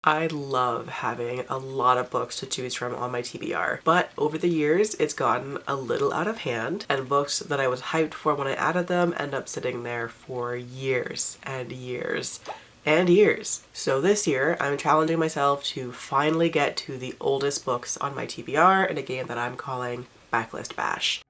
I love having a lot of books to choose from on my TBR, but over the years it's gotten a little out of hand, and books that I was hyped for when I added them end up sitting there for years and years and years. So this year I'm challenging myself to finally get to the oldest books on my TBR in a game that I'm calling Backlist Bash.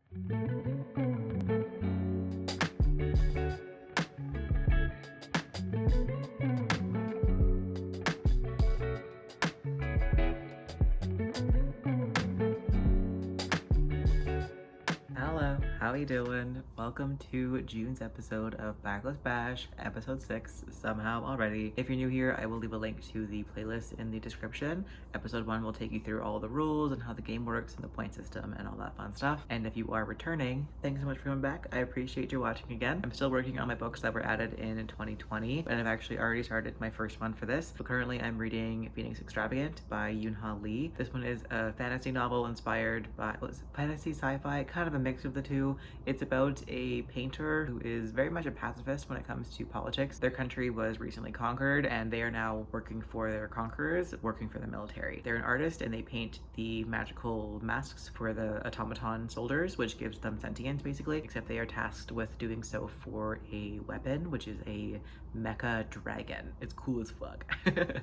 Hello, how you doing? Welcome to June's episode of Backlist Bash, episode 6, somehow already. If you're new here, I will leave a link to the playlist in the description. Episode 1 will take you through all the rules and how the game works and the point system and all that fun stuff. And if you are returning, thanks so much for coming back. I appreciate you watching again. I'm still working on my books that were added in 2020, and I've actually already started my first one for this. So currently I'm reading Phoenix Extravagant by Yoon. This one is a fantasy novel inspired by, fantasy sci-fi, kind of a mix of the two. It's about a painter who is very much a pacifist when it comes to politics. Their country was recently conquered and they are now working for their conquerors, working for the military. They're an artist and they paint the magical masks for the automaton soldiers, which gives them sentience basically, except they are tasked with doing so for a weapon, which is a mecha dragon. It's cool as fuck.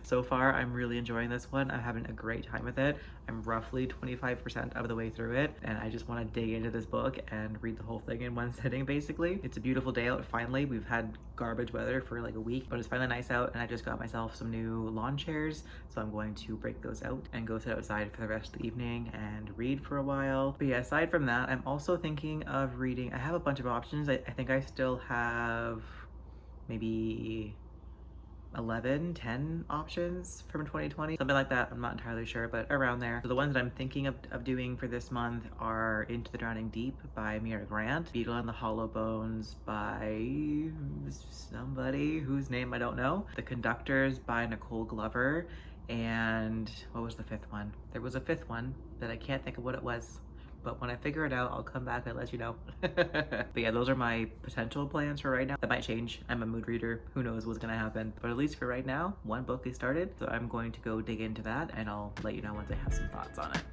So far, I'm really enjoying this one. I'm having a great time with it. I'm roughly 25% of the way through it, and I just want to dig into this book and read the whole thing in one sitting, basically. It's a beautiful day out, finally. We've had garbage weather for like a week, but it's finally nice out, and I just got myself some new lawn chairs, so I'm going to break those out and go sit outside for the rest of the evening and read for a while. But yeah, aside from that, I'm also thinking of reading. I have a bunch of options. I think I still have maybe 10 options from 2020, something like that. I'm not entirely sure, but around there. So the ones that I'm thinking of doing for this month are Into the Drowning Deep by Mira, Beetle and the Hollowbones by somebody whose name I don't know, The Conductors by Nicole Glover, and what was the fifth one? There was a fifth one that I can't think of what it was, but when I figure it out, I'll come back and let you know. But yeah, those are my potential plans for right now. That might change. I'm a mood reader. Who knows what's gonna happen? But at least for right now, one book is started. So I'm going to go dig into that and I'll let you know once I have some thoughts on it.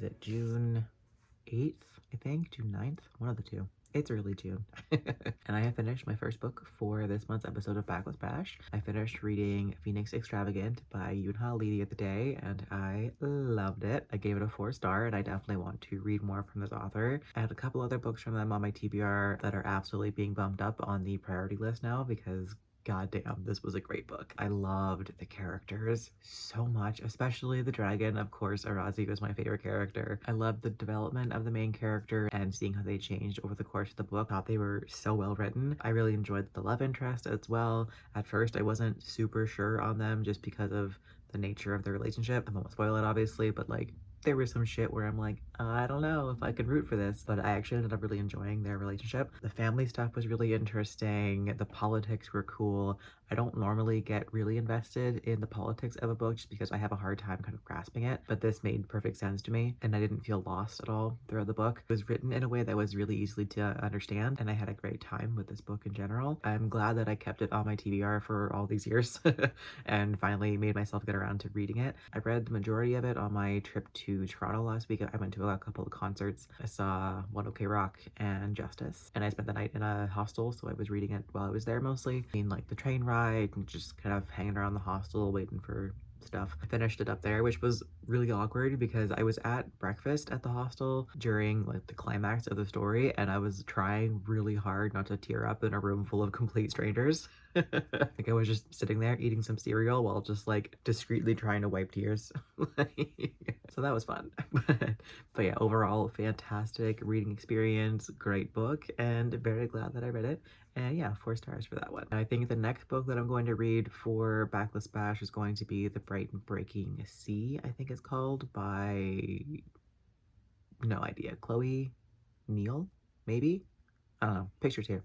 it June 8th, I think? June 9th? One of the two. It's early June. And I have finished my first book for this month's episode of Backlist Bash. I finished reading Phoenix Extravagant by Yoon the other day, and I loved it. I gave it a 4-star, and I definitely want to read more from this author. I had a couple other books from them on my TBR that are absolutely being bumped up on the priority list now because goddamn, this was a great book. I loved the characters so much, especially the dragon. Of course, Arazi was my favorite character. I loved the development of the main character and seeing how they changed over the course of the book. I thought they were so well written. I really enjoyed the love interest as well. At first, I wasn't super sure on them just because of the nature of the relationship. I won't spoil it, obviously, but like, there was some shit where I'm like, I don't know if I could root for this, but I actually ended up really enjoying their relationship. The family stuff was really interesting. The politics were cool. I don't normally get really invested in the politics of a book just because I have a hard time kind of grasping it, but this made perfect sense to me, and I didn't feel lost at all throughout the book. It was written in a way that was really easily to understand, and I had a great time with this book in general. I'm glad that I kept it on my TBR for all these years and finally made myself get around to reading it. I read the majority of it on my trip to Toronto last week. I went to a couple of concerts. I saw One OK Rock and Justice, and I spent the night in a hostel, so I was reading it while I was there mostly. I mean, like the train ride and just kind of hanging around the hostel waiting for stuff. I finished it up there, which was really awkward because I was at breakfast at the hostel during like the climax of the story, and I was trying really hard not to tear up in a room full of complete strangers. Like I was just sitting there eating some cereal while just like discreetly trying to wipe tears. So that was fun. But yeah, overall fantastic reading experience, great book, and very glad that I read it. And yeah, 4 stars for that one. I think the next book that I'm going to read for Backlist Bash is going to be The Bright and Breaking Sea, I think it's called, by, no idea, Chloe Neill, maybe? I don't know, pictures here.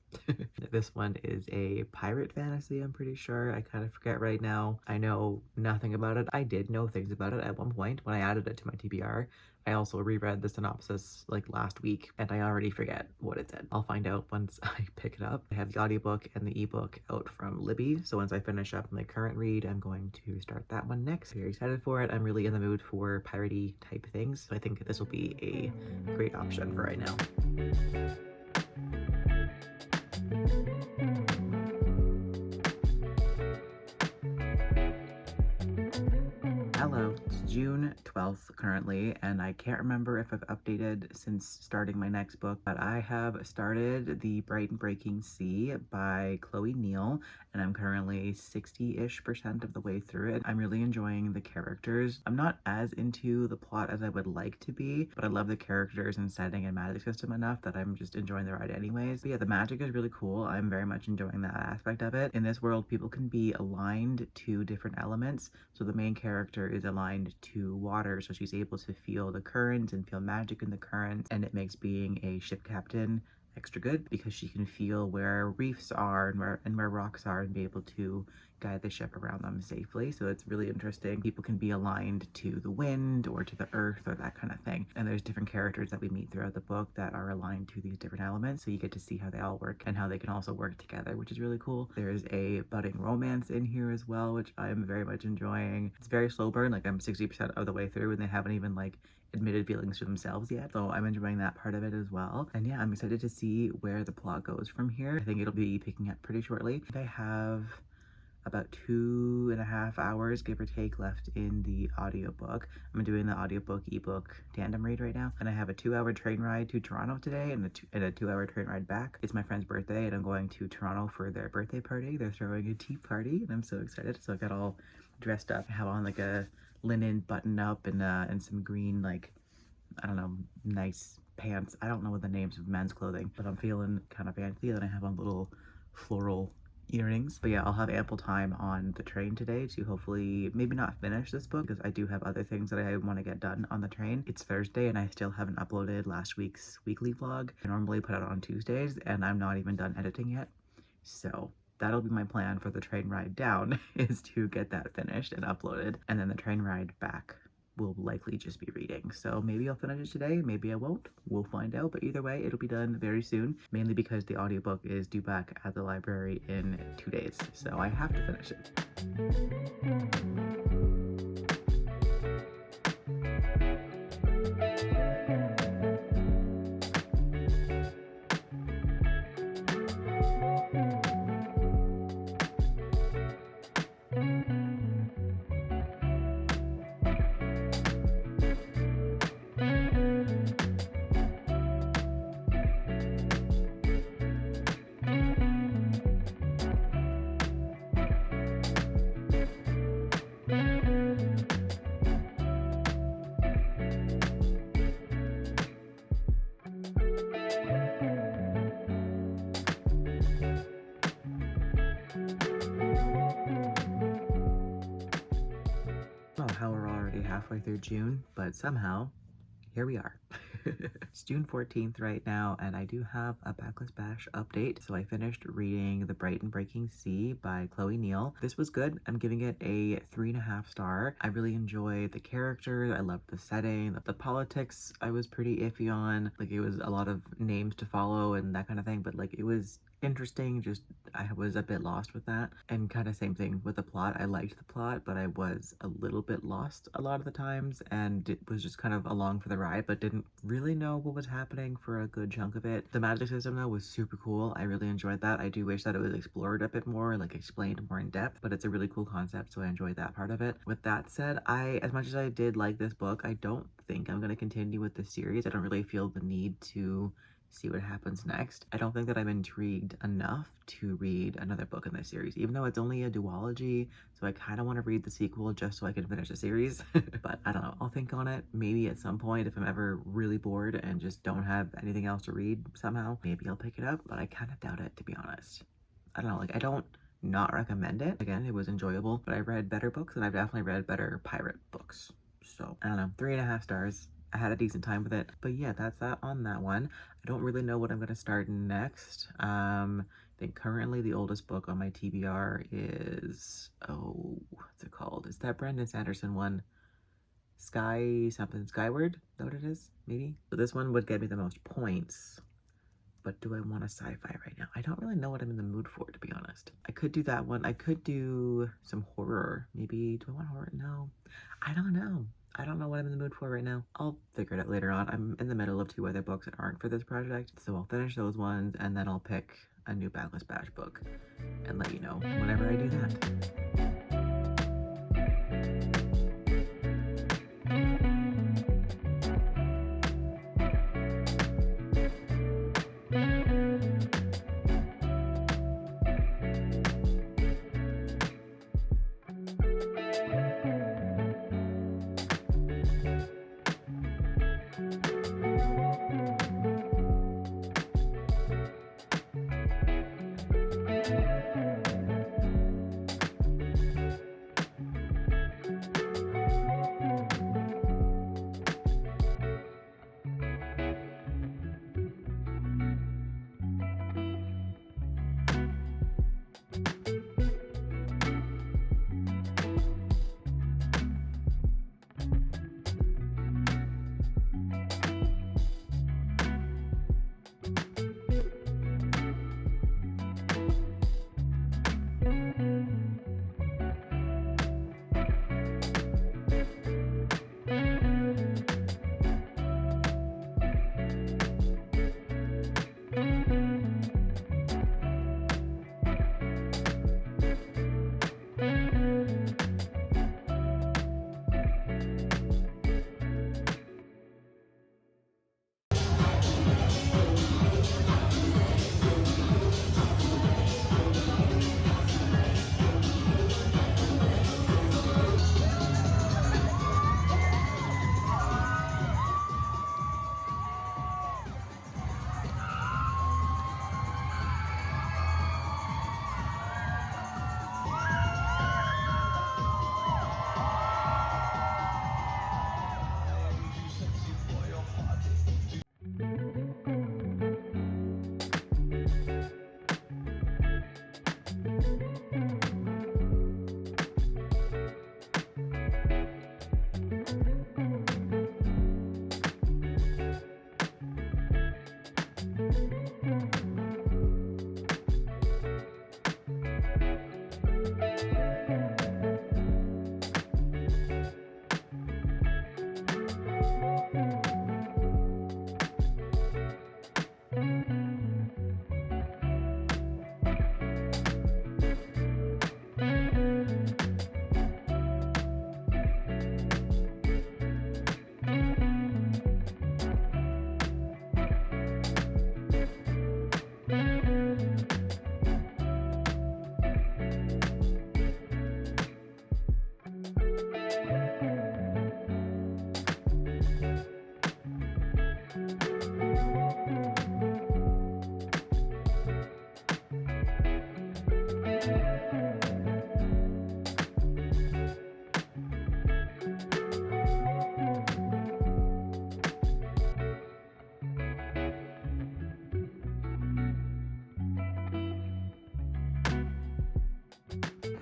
This one is a pirate fantasy, I'm pretty sure. I kind of forget right now. I know nothing about it. I did know things about it at one point when I added it to my TBR. I also reread the synopsis like last week, and I already forget what it said. I'll find out once I pick it up. I have the audiobook and the ebook out from Libby, so once I finish up my current read, I'm going to start that one next. Very excited for it. I'm really in the mood for piratey type things, so I think this will be a great option for right now. Hello, it's June 12th currently, and I can't remember if I've updated since starting my next book, but I have started The Bright and Breaking Sea by Chloe Neill, and I'm currently 60-ish% of the way through it. I'm really enjoying the characters. I'm not as into the plot as I would like to be, but I love the characters and setting and magic system enough that I'm just enjoying the ride anyways. But yeah, the magic is really cool. I'm very much enjoying that aspect of it. In this world, people can be aligned to different elements, so the main character is aligned to water, so she's able to feel the current and feel magic in the current, and it makes being a ship captain extra good because she can feel where reefs are and where rocks are and be able to guide the ship around them safely. So it's really interesting. People can be aligned to the wind or to the earth or that kind of thing. And there's different characters that we meet throughout the book that are aligned to these different elements. So you get to see how they all work and how they can also work together, which is really cool. There's a budding romance in here as well, which I'm very much enjoying. It's very slow burn. Like I'm 60% of the way through and they haven't even like admitted feelings to themselves yet, so I'm enjoying that part of it as well. And yeah, I'm excited to see where the plot goes from here. I think it'll be picking up pretty shortly. I have about 2.5 hours, give or take, left in the audiobook. I'm doing the audiobook ebook tandem read right now, and I have a 2-hour train ride to Toronto today and a 2-hour train ride back. It's my friend's birthday, and I'm going to Toronto for their birthday party. They're throwing a tea party, and I'm so excited. So I got all dressed up. I have on like a linen button up and some green, like, I don't know, nice pants. I don't know what the names of men's clothing, but I'm feeling kind of fancy. And I have on little floral earrings. But yeah, I'll have ample time on the train today to hopefully maybe not finish this book because I do have other things that I want to get done on the train. It's Thursday and I still haven't uploaded last week's weekly vlog. I normally put it on Tuesdays and I'm not even done editing yet. So that'll be my plan for the train ride down is to get that finished and uploaded, and then the train ride back will likely just be reading. So maybe I'll finish it today, maybe I won't. We'll find out, but either way, it'll be done very soon, mainly because the audiobook is due back at the library in 2 days, so I have to finish it. halfway through June, but somehow here we are. It's June 14th right now, and I do have a Backlist Bash update. So I finished reading The Bright and Breaking Sea by Neill. This was good. I'm giving it a 3.5 star. I really enjoyed the characters. I loved the setting. The politics I was pretty iffy on. Like, it was a lot of names to follow and that kind of thing, but like, it was interesting. Just I was a bit lost with that, and kind of same thing with the plot. I liked the plot, but I was a little bit lost a lot of the times, and it was just kind of along for the ride, but didn't really know what was happening for a good chunk of it. The magic system though was super cool. I really enjoyed that. I do wish that it was explored a bit more, like explained more in depth, but it's a really cool concept, so I enjoyed that part of it. With that said, as much as I did like this book, I don't think I'm going to continue with the series. I don't really feel the need to see what happens next. I don't think that I'm intrigued enough to read another book in this series, even though it's only a duology, so I kind of want to read the sequel just so I can finish the series. But I don't know, I'll think on it. Maybe at some point, if I'm ever really bored and just don't have anything else to read somehow, maybe I'll pick it up, but I kind of doubt it, to be honest. I don't know, like, I don't not recommend it. Again, it was enjoyable, but I've read better books, and I've definitely read better pirate books. So, I don't know, 3.5 stars. I had a decent time with it. But yeah, that's that on that one. I don't really know what I'm going to start next. I think currently the oldest book on my TBR is, oh, what's it called? Is that Brandon Sanderson one? Skyward? Is that what it is? Maybe? So this one would get me the most points. But do I want a sci-fi right now? I don't really know what I'm in the mood for, to be honest. I could do that one. I could do some horror. Maybe, do I want horror? No. I don't know. I don't know what I'm in the mood for right now. I'll figure it out later on. I'm in the middle of 2 other books that aren't for this project, so I'll finish those ones, and then I'll pick a new Backlist Bash book and let you know whenever I do that.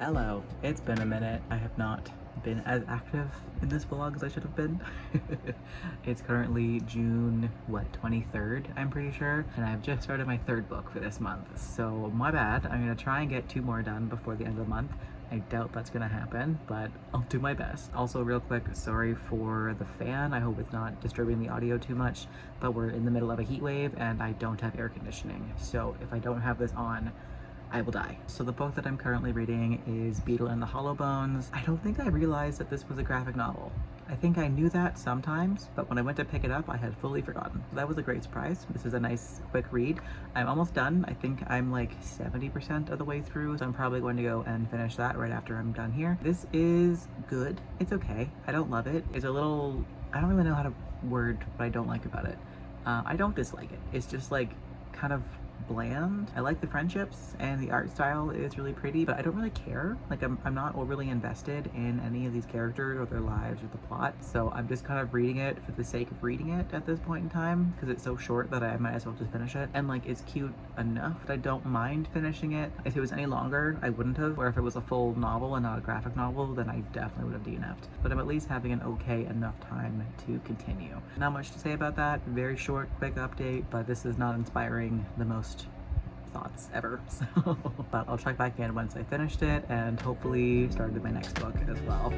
Hello, it's been a minute. I have not been as active in this vlog as I should have been. It's currently June, 23rd, I'm pretty sure, and I've just started my third book for this month, so my bad. I'm gonna try and get 2 more done before the end of the month. I doubt that's gonna happen, but I'll do my best. Also, real quick, sorry for the fan. I hope it's not disturbing the audio too much, but we're in the middle of a heat wave and I don't have air conditioning, so if I don't have this on, I will die. So the book that I'm currently reading is Beetle and the Hollowbones. I don't think I realized that this was a graphic novel. I think I knew that sometimes, but when I went to pick it up, I had fully forgotten. So that was a great surprise. This is a nice, quick read. I'm almost done. I think I'm like 70% of the way through, so I'm probably going to go and finish that right after I'm done here. This is good. It's okay. I don't love it. It's a little, I don't really know how to word what I don't like about it. I don't dislike it. It's just like kind of bland. I like the friendships and the art style is really pretty, but I don't really care. Like I'm not overly invested in any of these characters or their lives or the plot, so I'm just kind of reading it for the sake of reading it at this point in time because it's so short that I might as well just finish it. And like it's cute enough that I don't mind finishing it. If it was any longer, I wouldn't have, or if it was a full novel and not a graphic novel, then I definitely would have DNF'd. But I'm at least having an okay enough time to continue. Not much to say about that. Very short, quick update, but this is not inspiring the most thoughts ever, so but I'll check back in once I finished it and hopefully started my next book as well.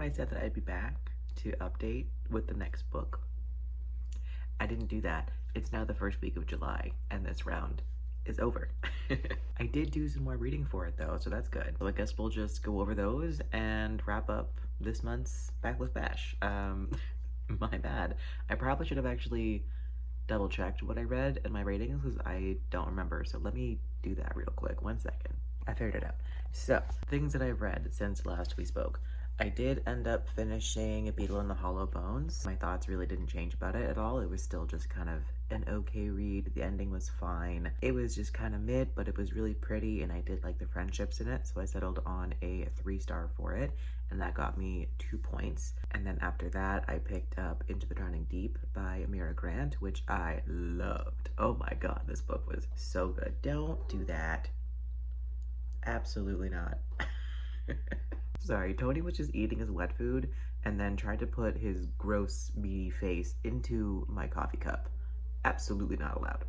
I said that I'd be back to update with the next book. I didn't do that. It's now the first week of July and this round is over. I did do some more reading for it though, so that's good. So I guess we'll just go over those and wrap up this month's Backlist Bash. My bad. I probably should have actually double checked what I read and my ratings because I don't remember, so let me do that real quick. 1 second. I figured it out. So, things that I've read since last we spoke. I did end up finishing Beetle and the Hollowbones. My thoughts really didn't change about it at all. It was still just kind of an okay read. The ending was fine. It was just kind of mid, but it was really pretty and I did like the friendships in it, so I settled on a 3-star for it, and that got me 2 points. And then after that, I picked up Into the Drowning Deep by Mira, which I loved. Oh my god, this book was so good. Don't do that. Absolutely not. Sorry, Tony was just eating his wet food and then tried to put his gross, meaty face into my coffee cup. Absolutely not allowed.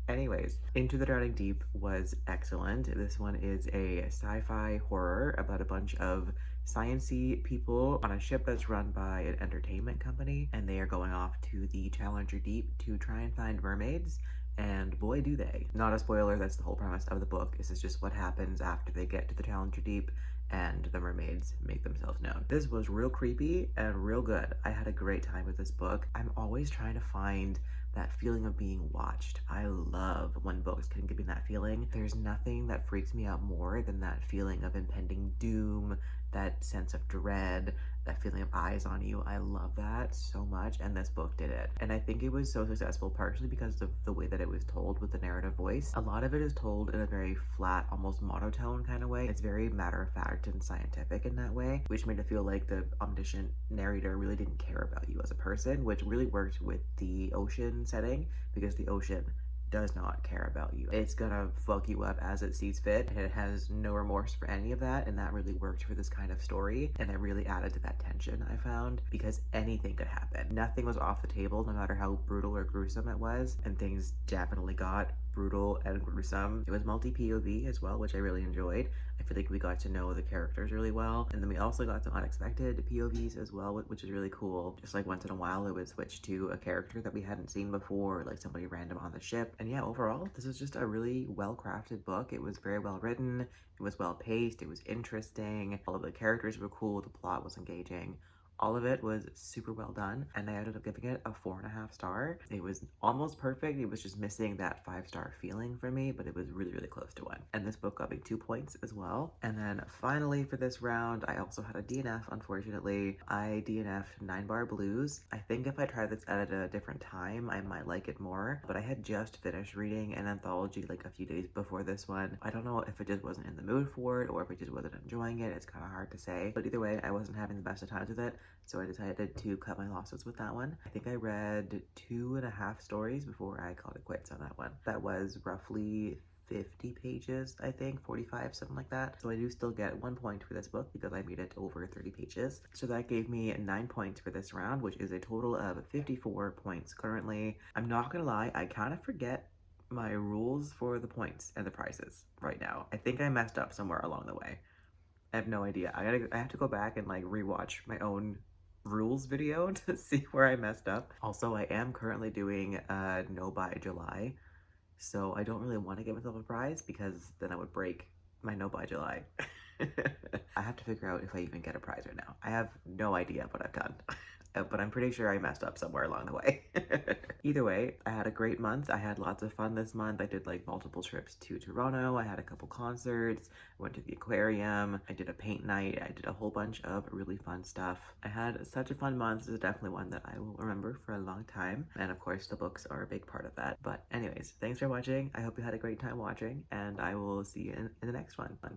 Anyways, Into the Drowning Deep was excellent. This one is a sci-fi horror about a bunch of science-y people on a ship that's run by an entertainment company, and they are going off to the Challenger Deep to try and find mermaids. And boy do they. Not a spoiler, that's the whole premise of the book. This is just what happens after they get to the Challenger Deep and the mermaids make themselves known. This was real creepy and real good. I had a great time with this book. I'm always trying to find that feeling of being watched. I love when books can give me that feeling. There's nothing that freaks me out more than that feeling of impending doom, that sense of dread, that feeling of eyes on you. I love that so much, and this book did it. And I think it was so successful partially because of the way that it was told with the narrative voice. A lot of it is told in a very flat, almost monotone kind of way. It's very matter-of-fact and scientific in that way, which made it feel like the omniscient narrator really didn't care about you as a person, which really worked with the ocean setting, because the ocean does not care about you. It's gonna fuck you up as it sees fit, and it has no remorse for any of that, and that really worked for this kind of story, and it really added to that tension I found, because anything could happen. Nothing was off the table, no matter how brutal or gruesome it was, and things definitely got brutal and gruesome. It was multi-POV as well, which I really enjoyed. I feel like we got to know the characters really well, and then we also got some unexpected POVs as well, which is really cool. Just like once in a while it would switch to a character that we hadn't seen before, like somebody random on the ship. And yeah, overall this is just a really well-crafted book. It was very well written, it was well paced, it was interesting, all of the characters were cool, the plot was engaging. All of it was super well done, and I ended up giving it a 4.5 star. It was almost perfect. It was just missing that 5-star feeling for me, but it was really, really close to 1. And this book got me 2 points as well. And then finally for this round, I also had a DNF, unfortunately. I DNF'd 9 Bar Blues. I think if I tried this at a different time, I might like it more, but I had just finished reading an anthology like a few days before this one. I don't know if it just wasn't in the mood for it, or if I just wasn't enjoying it. It's kind of hard to say, but either way, I wasn't having the best of times with it. So I decided to cut my losses with that one. I think I read 2.5 stories before I called it quits on that one. That was roughly 50 pages, I think, 45, something like that. So I do still get 1 point for this book because I made it over 30 pages. So that gave me 9 points for this round, which is a total of 54 points currently. I'm not gonna lie, I kind of forget my rules for the points and the prizes right now. I think I messed up somewhere along the way. I have no idea. I have to go back and like rewatch my own rules video to see where I messed up. Also, I am currently doing no by July, so I don't really want to give myself a prize because then I would break my no by July. I have to figure out if I even get a prize right now. I have no idea what I've done. But I'm pretty sure I messed up somewhere along the way. Either way, I had a great month. I had lots of fun this month. I did like multiple trips to Toronto. I had a couple concerts. I went to the aquarium. I did a paint night. I did a whole bunch of really fun stuff. I had such a fun month. This is definitely one that I will remember for a long time. And of course, the books are a big part of that. But anyways, thanks for watching. I hope you had a great time watching, and I will see you in the next one.